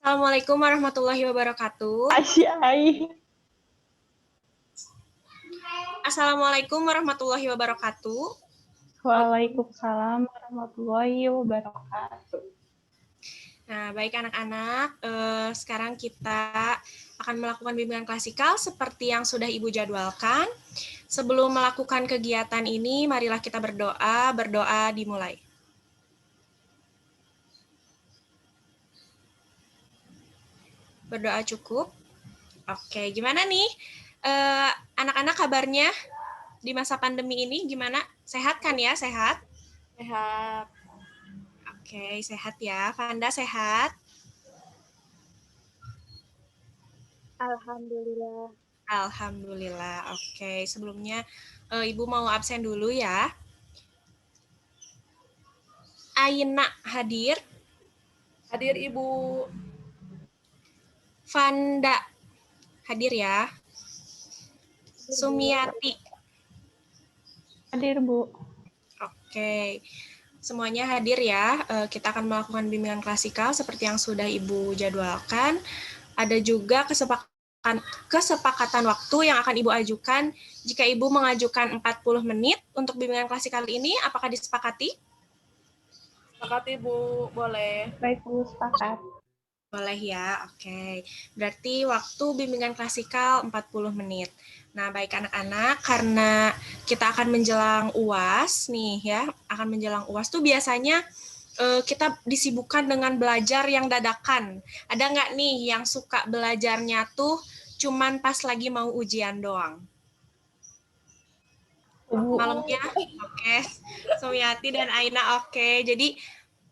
Assalamualaikum warahmatullahi wabarakatuh. Asyai. Assalamualaikum warahmatullahi wabarakatuh. Waalaikumsalam warahmatullahi wabarakatuh. Nah, baik anak-anak, sekarang kita akan melakukan bimbingan klasikal seperti yang sudah Ibu jadwalkan. Sebelum melakukan kegiatan ini, marilah kita berdoa. Berdoa dimulai. Berdoa cukup? Oke, gimana nih anak-anak kabarnya di masa pandemi ini? Gimana? Sehat kan ya? Sehat? Sehat. Oke, sehat ya. Fanda sehat? Alhamdulillah. Alhamdulillah. Oke, sebelumnya Ibu mau absen dulu ya. Aina hadir. Hadir Ibu. Fanda hadir ya. Sumiati. Hadir, Bu. Oke, semuanya hadir ya. Kita akan melakukan bimbingan klasikal seperti yang sudah Ibu jadwalkan. Ada juga kesepakatan waktu yang akan Ibu ajukan. Jika Ibu mengajukan 40 menit untuk bimbingan klasikal ini, apakah disepakati? Sepakat Ibu, boleh. Baik, Bu, sepakat. Boleh ya, oke. Berarti waktu bimbingan klasikal 40 menit. Nah, baik anak-anak, karena kita akan menjelang UAS nih ya, akan menjelang UAS tuh biasanya kita disibukkan dengan belajar yang dadakan. Ada nggak nih yang suka belajarnya tuh cuman pas lagi mau ujian doang? Malamnya, oke. Sumiati dan Aina, oke. Jadi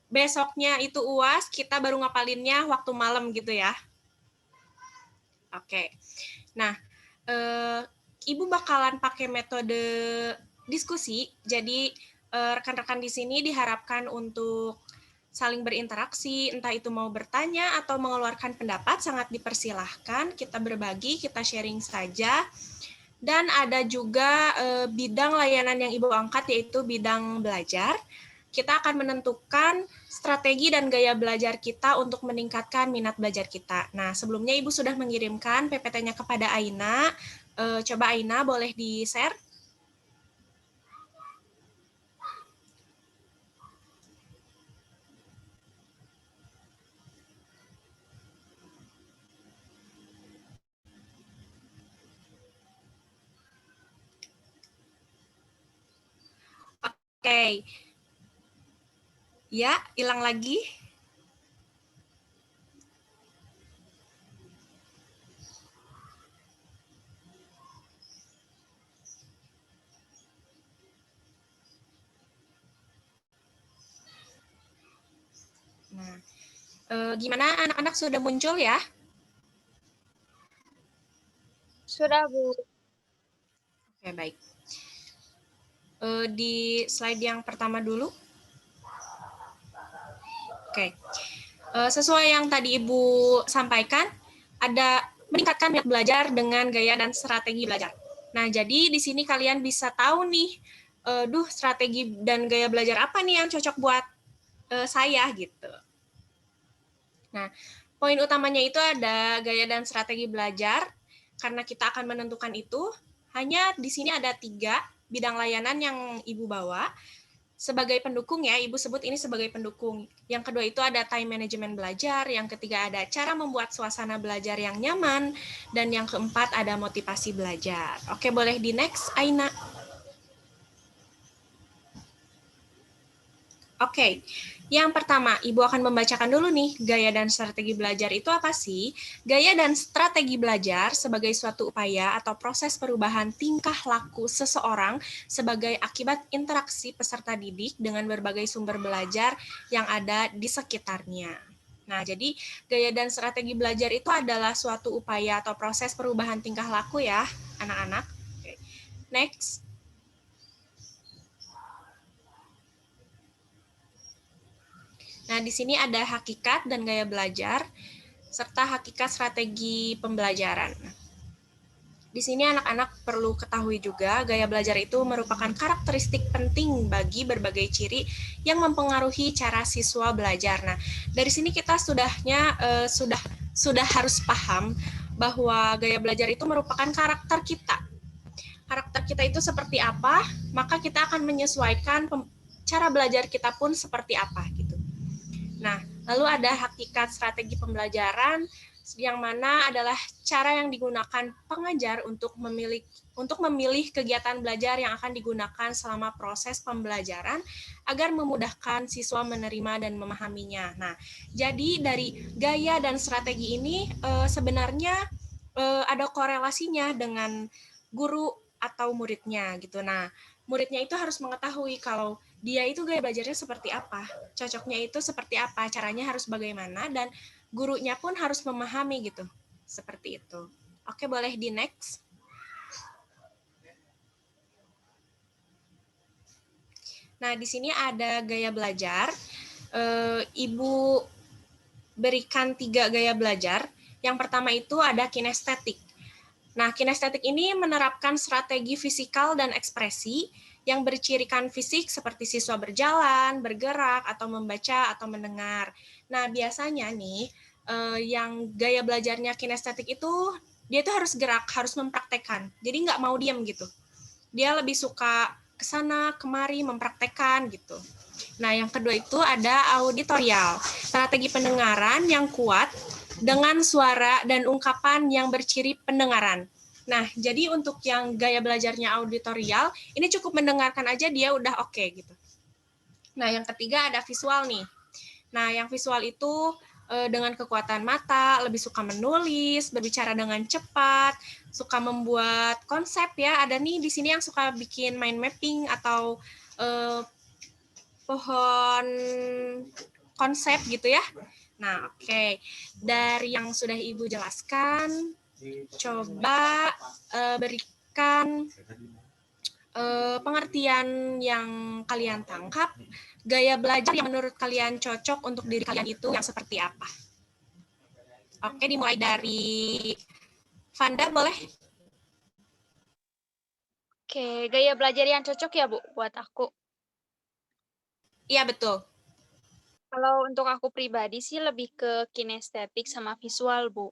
besoknya itu UAS, kita baru ngapalinnya waktu malam gitu ya. Oke. Nah, Ibu bakalan pakai metode diskusi. Jadi rekan-rekan di sini diharapkan untuk saling berinteraksi, entah itu mau bertanya atau mengeluarkan pendapat, sangat dipersilahkan. Kita berbagi, kita sharing saja. Dan ada juga bidang layanan yang Ibu angkat, yaitu bidang belajar. Kita akan menentukan strategi dan gaya belajar kita untuk meningkatkan minat belajar kita. Nah, sebelumnya Ibu sudah mengirimkan PPT-nya kepada Aina. Coba Aina boleh di-share? Oke. Ya, hilang lagi. Nah, gimana anak-anak sudah muncul ya? Sudah Bu. Oke, baik. Di slide yang pertama dulu. Oke. Sesuai yang tadi Ibu sampaikan, ada meningkatkan minat belajar dengan gaya dan strategi belajar. Nah, jadi di sini kalian bisa tahu nih, strategi dan gaya belajar apa nih yang cocok buat saya gitu. Nah, poin utamanya itu ada gaya dan strategi belajar. Karena kita akan menentukan itu, hanya di sini ada 3 bidang layanan yang Ibu bawa. Sebagai pendukung ya, Ibu sebut ini sebagai pendukung. Yang kedua itu ada time management belajar, yang ketiga ada cara membuat suasana belajar yang nyaman, dan yang keempat ada motivasi belajar. Oke, boleh di next, Aina. Oke, yang pertama, Ibu akan membacakan dulu nih, gaya dan strategi belajar itu apa sih? Gaya dan strategi belajar sebagai suatu upaya atau proses perubahan tingkah laku seseorang sebagai akibat interaksi peserta didik dengan berbagai sumber belajar yang ada di sekitarnya. Nah, jadi gaya dan strategi belajar itu adalah suatu upaya atau proses perubahan tingkah laku ya, anak-anak. Oke. Next. Nah, di sini ada hakikat dan gaya belajar, serta hakikat strategi pembelajaran. Di sini anak-anak perlu ketahui juga gaya belajar itu merupakan karakteristik penting bagi berbagai ciri yang mempengaruhi cara siswa belajar. Nah, dari sini kita sudah harus paham bahwa gaya belajar itu merupakan karakter kita. Karakter kita itu seperti apa, maka kita akan menyesuaikan cara belajar kita pun seperti apa gitu. Nah, lalu ada hakikat strategi pembelajaran yang mana adalah cara yang digunakan pengajar untuk memilih kegiatan belajar yang akan digunakan selama proses pembelajaran agar memudahkan siswa menerima dan memahaminya. Nah, jadi dari gaya dan strategi ini sebenarnya ada korelasinya dengan guru atau muridnya gitu. Nah, muridnya itu harus mengetahui kalau dia itu gaya belajarnya seperti apa, cocoknya itu seperti apa, caranya harus bagaimana, dan gurunya pun harus memahami gitu. Seperti itu. Oke, boleh di next. Nah, di sini ada gaya belajar. Ibu berikan 3 gaya belajar. Yang pertama itu ada kinestetik. Nah, kinestetik ini menerapkan strategi fisikal dan ekspresi yang bercirikan fisik seperti siswa berjalan, bergerak, atau membaca, atau mendengar. Nah, biasanya nih, yang gaya belajarnya kinestetik itu, dia itu harus gerak, harus mempraktekkan. Jadi nggak mau diam gitu. Dia lebih suka ke sana, kemari, mempraktekkan gitu. Nah, yang kedua itu ada auditorial, strategi pendengaran yang kuat dengan suara dan ungkapan yang berciri pendengaran. Nah, jadi untuk yang gaya belajarnya auditorial, ini cukup mendengarkan aja dia udah oke gitu. Nah, yang ketiga ada visual nih. Nah, yang visual itu dengan kekuatan mata, lebih suka menulis, berbicara dengan cepat, suka membuat konsep ya. Ada nih di sini yang suka bikin mind mapping atau pohon konsep gitu ya. Nah, oke. Dari yang sudah Ibu jelaskan, coba berikan pengertian yang kalian tangkap, gaya belajar yang menurut kalian cocok untuk diri kalian itu yang seperti apa? Oke, dimulai dari Vanda, boleh? Oke, gaya belajar yang cocok ya, Bu, buat aku. Iya, betul. Kalau untuk aku pribadi sih lebih ke kinestetik sama visual, Bu.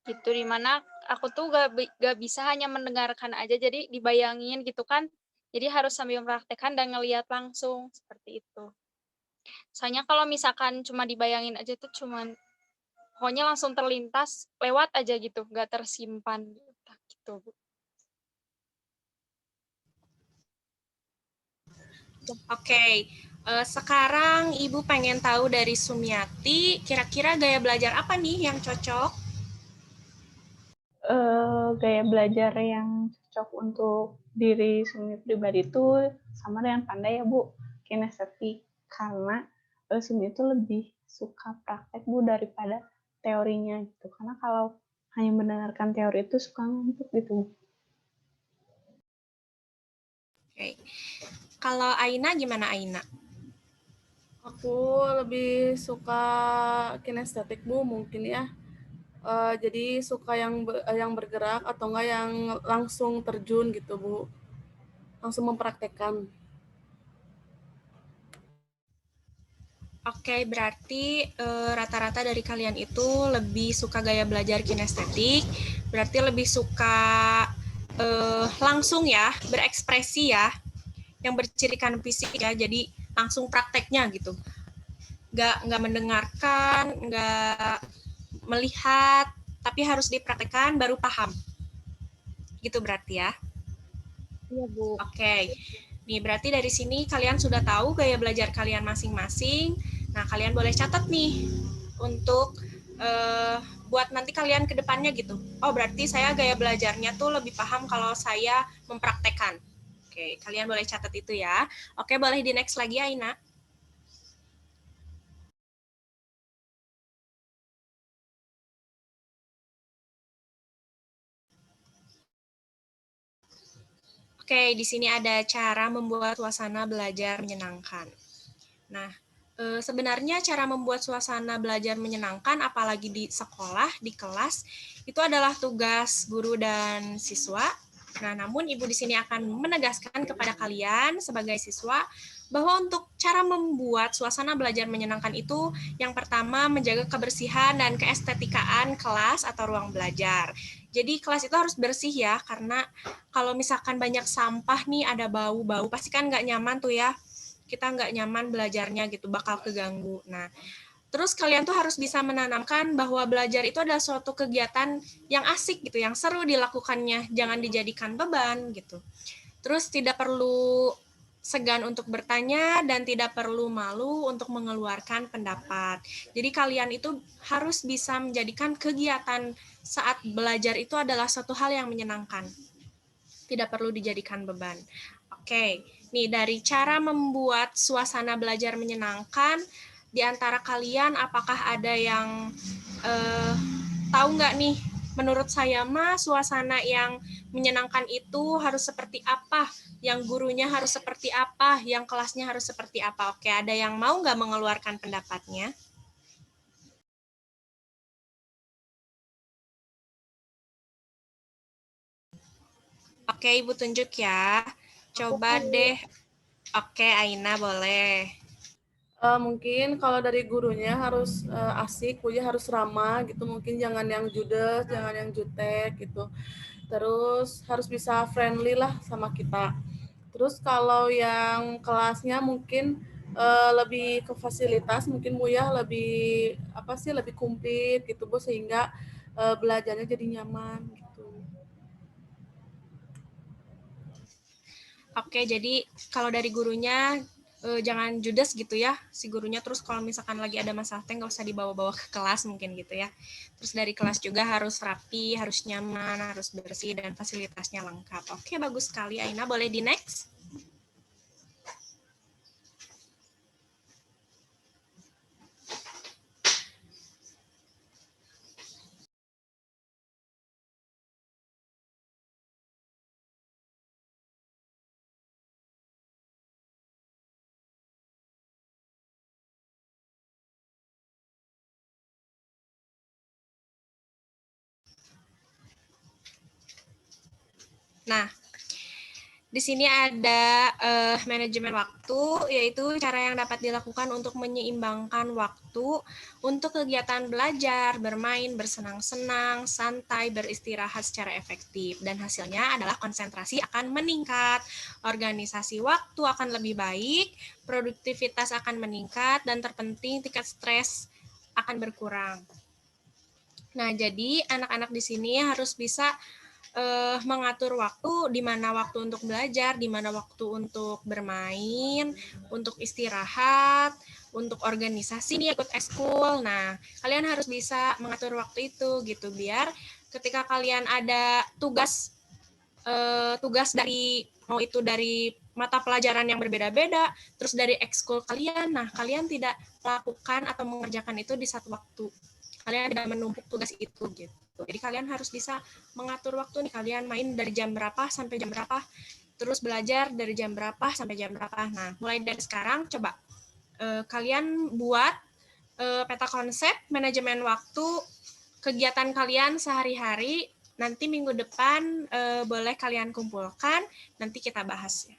Gitu, dimana aku tuh gak bisa hanya mendengarkan aja, jadi dibayangin gitu kan. Jadi harus sambil mempraktekkan dan ngelihat langsung, seperti itu. Soalnya kalau misalkan cuma dibayangin aja tuh cuman, pokoknya langsung terlintas, lewat aja gitu, gak tersimpan gitu, Bu. Oke, sekarang Ibu pengen tahu dari Sumiati, kira-kira gaya belajar apa nih yang cocok? Gaya belajar yang cocok untuk diri Sumi pribadi itu sama dengan Pandai ya Bu, kinestetik. Karena Sumi itu lebih suka praktek Bu daripada teorinya gitu. Karena kalau hanya mendengarkan teori itu suka ngantuk gitu. Oke. Kalau Aina gimana Aina? Aku lebih suka kinestetik Bu mungkin ya. Jadi suka yang bergerak atau enggak yang langsung terjun gitu Bu. Langsung mempraktekkan. Oke, berarti rata-rata dari kalian itu lebih suka gaya belajar kinestetik, berarti lebih suka langsung ya, berekspresi ya, yang bercirikan fisik ya, jadi langsung prakteknya gitu. Nggak mendengarkan, nggak melihat, tapi harus dipraktekkan baru paham. Gitu berarti ya. Iya, Bu. Oke. Nih, berarti dari sini kalian sudah tahu gaya belajar kalian masing-masing. Nah, kalian boleh catat nih untuk buat nanti kalian ke depannya gitu. Oh, berarti saya gaya belajarnya tuh lebih paham kalau saya mempraktekkan. Oke, kalian boleh catat itu ya. Oke, boleh di next lagi, Aina. Oke, di sini ada cara membuat suasana belajar menyenangkan. Nah, Sebenarnya cara membuat suasana belajar menyenangkan, apalagi di sekolah, di kelas, itu adalah tugas guru dan siswa. Nah, namun Ibu di sini akan menegaskan kepada kalian sebagai siswa bahwa untuk cara membuat suasana belajar menyenangkan itu, yang pertama menjaga kebersihan dan keestetikaan kelas atau ruang belajar. Jadi kelas itu harus bersih ya, karena kalau misalkan banyak sampah nih, ada bau-bau, pasti kan nggak nyaman tuh ya. Kita nggak nyaman belajarnya gitu, bakal keganggu. Nah, terus kalian tuh harus bisa menanamkan bahwa belajar itu adalah suatu kegiatan yang asik gitu, yang seru dilakukannya, jangan dijadikan beban gitu. Terus tidak perlu segan untuk bertanya dan tidak perlu malu untuk mengeluarkan pendapat. Jadi kalian itu harus bisa menjadikan kegiatan saat belajar itu adalah suatu hal yang menyenangkan. Tidak perlu dijadikan beban. Oke, nih dari cara membuat suasana belajar menyenangkan, di antara kalian apakah ada yang tahu nggak nih, menurut saya mah suasana yang menyenangkan itu harus seperti apa, yang gurunya harus seperti apa, yang kelasnya harus seperti apa. Oke, ada yang mau nggak mengeluarkan pendapatnya? Oke, Ibu tunjuk ya. Coba deh. Oke, Aina boleh. Mungkin kalau dari gurunya harus asik, kuliah harus ramah gitu, mungkin jangan yang judes, jangan yang jutek gitu. Terus harus bisa friendly lah sama kita. Terus kalau yang kelasnya mungkin lebih ke fasilitas, mungkin Muya lebih apa sih, lebih kumplit gitu Bu, sehingga belajarnya jadi nyaman gitu. Oke, jadi kalau dari gurunya jangan judes gitu ya si gurunya. Terus kalau misalkan lagi ada masalah teh nggak usah dibawa-bawa ke kelas mungkin gitu ya. Terus dari kelas juga harus rapi, harus nyaman, harus bersih dan fasilitasnya lengkap. Oke, bagus sekali Aina. Boleh di next? Nah, di sini ada manajemen waktu, yaitu cara yang dapat dilakukan untuk menyeimbangkan waktu untuk kegiatan belajar, bermain, bersenang-senang, santai, beristirahat secara efektif. Dan hasilnya adalah konsentrasi akan meningkat, organisasi waktu akan lebih baik, produktivitas akan meningkat, dan terpenting tingkat stres akan berkurang. Nah, jadi anak-anak di sini harus bisa mengatur waktu, di mana waktu untuk belajar, di mana waktu untuk bermain, untuk istirahat, untuk organisasi nih ikut ekskul. Nah, kalian harus bisa mengatur waktu itu gitu biar ketika kalian ada tugas dari mau itu dari mata pelajaran yang berbeda-beda, terus dari ekskul kalian, nah kalian tidak melakukan atau mengerjakan itu di satu waktu. Kalian tidak menumpuk tugas itu gitu. Jadi kalian harus bisa mengatur waktu nih, kalian main dari jam berapa sampai jam berapa, terus belajar dari jam berapa sampai jam berapa. Nah, mulai dari sekarang coba kalian buat peta konsep manajemen waktu kegiatan kalian sehari-hari. Nanti minggu depan boleh kalian kumpulkan, nanti kita bahas ya.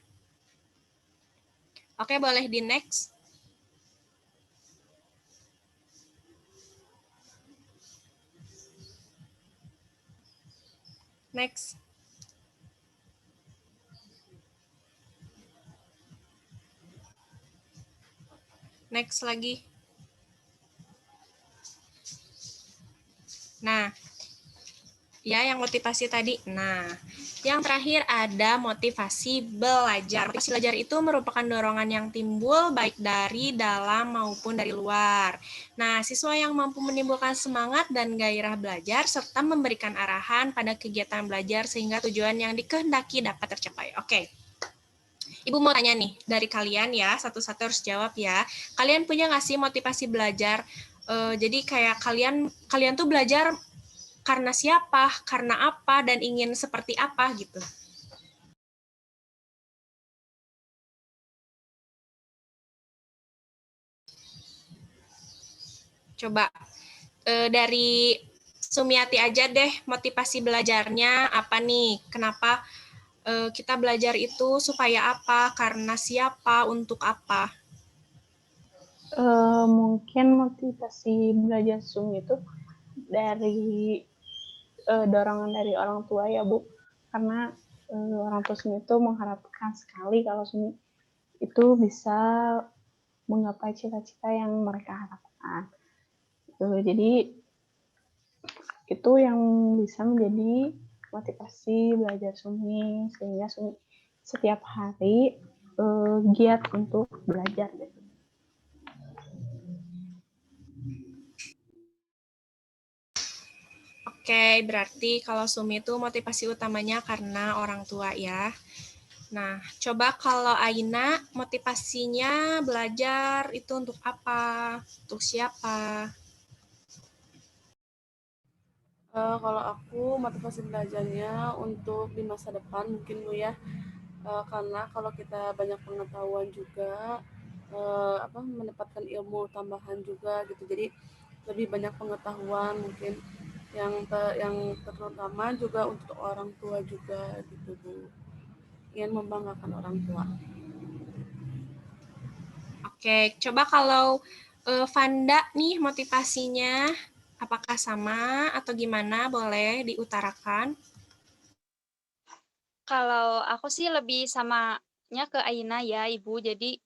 Oke, boleh di next. Next. Next lagi. Nah, ya yang motivasi tadi. Nah, yang terakhir ada motivasi belajar. Motivasi belajar itu merupakan dorongan yang timbul baik dari dalam maupun dari luar. Nah, siswa yang mampu menimbulkan semangat dan gairah belajar serta memberikan arahan pada kegiatan belajar sehingga tujuan yang dikehendaki dapat tercapai. Oke. Ibu mau tanya nih dari kalian ya, satu-satu harus jawab ya. Kalian punya nggak sih motivasi belajar? Jadi kayak kalian tuh belajar karena siapa, karena apa, dan ingin seperti apa gitu. coba dari Sumiati aja deh, motivasi belajarnya apa nih? Kenapa kita belajar itu supaya apa? Karena siapa? Untuk apa? Mungkin motivasi belajar Sumi itu dari dorongan dari orang tua ya Bu, karena orang tua Sumi itu mengharapkan sekali kalau Sumi itu bisa menggapai cita-cita yang mereka harapkan. Jadi itu yang bisa menjadi motivasi belajar Sumi, sehingga Sumi setiap hari giat untuk belajar gitu. Oke, berarti kalau Sumi itu motivasi utamanya karena orang tua ya. Nah, coba kalau Aina motivasinya belajar itu untuk apa? Untuk siapa? Kalau aku motivasi belajarnya untuk di masa depan mungkin Bu ya. Karena kalau kita banyak pengetahuan juga mendapatkan ilmu tambahan juga gitu. Jadi lebih banyak pengetahuan mungkin yang terutama juga untuk orang tua juga gitu Bu. Ingin membanggakan orang tua. Oke, coba kalau Vanda nih motivasinya apakah sama atau gimana? Boleh diutarakan. Kalau aku sih lebih samanya ke Aina ya, Ibu. Jadi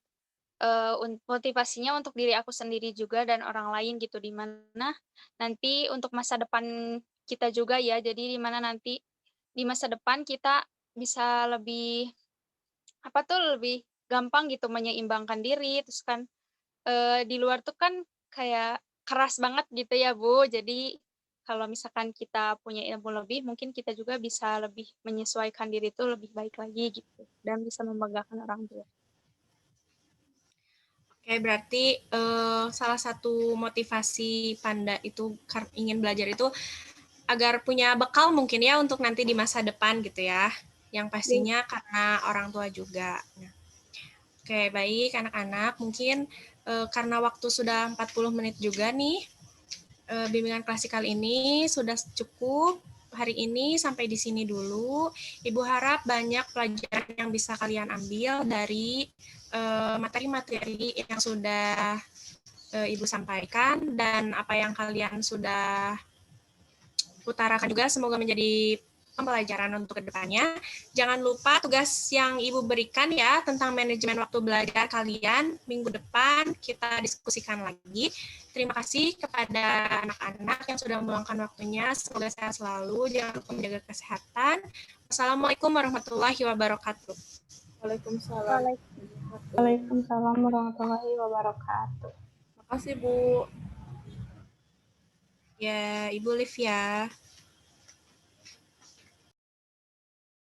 motivasinya untuk diri aku sendiri juga dan orang lain gitu, di mana nanti untuk masa depan kita juga ya. Jadi di mana nanti di masa depan kita bisa lebih lebih gampang gitu menyeimbangkan diri. Terus kan di luar tuh kan kayak keras banget gitu ya, Bu. Jadi kalau misalkan kita punya ilmu lebih, mungkin kita juga bisa lebih menyesuaikan diri itu lebih baik lagi gitu dan bisa membanggakan orang tua. Oke, berarti salah satu motivasi Panda itu ingin belajar itu agar punya bekal mungkin ya untuk nanti di masa depan gitu ya. Yang pastinya karena orang tua juga. Nah, oke, baik anak-anak. Mungkin karena waktu sudah 40 menit juga nih, bimbingan klasikal ini sudah cukup hari ini sampai di sini dulu. Ibu harap banyak pelajaran yang bisa kalian ambil dari materi-materi yang sudah Ibu sampaikan dan apa yang kalian sudah utarakan juga semoga menjadi pembelajaran untuk kedepannya. Jangan lupa tugas yang Ibu berikan ya tentang manajemen waktu belajar kalian. Minggu depan kita diskusikan lagi. Terima kasih kepada anak-anak yang sudah meluangkan waktunya. Semoga sehat selalu. Jangan lupa menjaga kesehatan. Assalamualaikum warahmatullahi wabarakatuh. Waalaikumsalam. Waalaikumsalam warahmatullahi wabarakatuh. Makasih Bu. Ya, Ibu Liv ya.